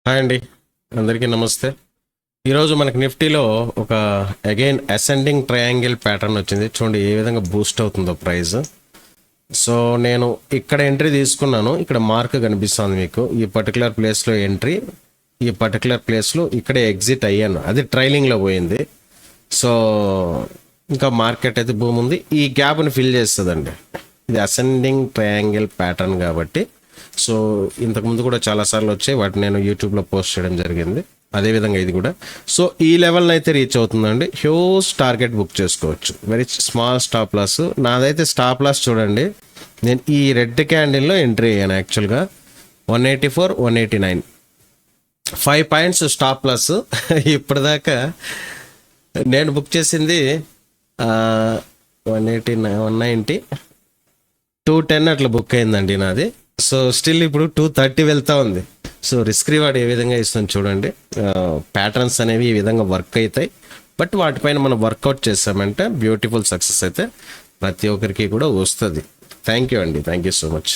Hi అండి, అందరికీ నమస్తే. ఈరోజు మనకి నిఫ్టీలో ఒక అగైన్ అసెండింగ్ ట్రయాంగిల్ ప్యాటర్న్ వచ్చింది. చూడండి ఏ విధంగా బూస్ట్ అవుతుందో ప్రైస్. సో నేను ఇక్కడ ఎంట్రీ తీసుకున్నాను. ఇక్కడ మార్క్ కనిపిస్తుంది మీకు. ఈ పర్టికులర్ ప్లేస్లో ఎంట్రీ, ఈ పర్టికులర్ ప్లేస్లో ఇక్కడే ఎగ్జిట్ అయ్యాను. అది ట్రైలింగ్లో పోయింది. సో ఇంకా మార్కెట్ అయితే భూమి ఉంది. ఈ గ్యాప్ని ఫిల్ చేస్తుందండి. ఇది అసెండింగ్ ట్రయాంగిల్ ప్యాటర్న్ కాబట్టి. సో ఇంతకుముందు కూడా చాలాసార్లు వచ్చాయి, వాటిని నేను యూట్యూబ్లో పోస్ట్ చేయడం జరిగింది. అదేవిధంగా ఇది కూడా. సో ఈ లెవెల్ని అయితే రీచ్ అవుతుందండి. హ్యూజ్ టార్గెట్ బుక్ చేసుకోవచ్చు. Very small stop loss. నాదైతే స్టాప్ లాస్ చూడండి, నేను ఈ రెడ్ క్యాండిల్లో ఎంట్రీ అయ్యాను. యాక్చువల్గా 184, 189, 5 పాయింట్స్ స్టాప్ లాస్. ఇప్పటిదాకా నేను బుక్ చేసింది 189, 190, 210 అట్లా బుక్ అయిందండి నాది. సో స్టిల్ ఇప్పుడు 230 వెళ్తా ఉంది. సో రిస్క్ రివార్డ్ ఏ విధంగా ఇస్తుంది చూడండి. ప్యాటర్న్స్ అనేవి ఈ విధంగా వర్క్ అవుతాయి. బట్ వాటిపైన మనం వర్కౌట్ చేసామంటే బ్యూటిఫుల్ సక్సెస్ అయితే ప్రతి ఒక్కరికి కూడా వస్తుంది. థ్యాంక్ యూ అండి, థ్యాంక్ యూ సో మచ్.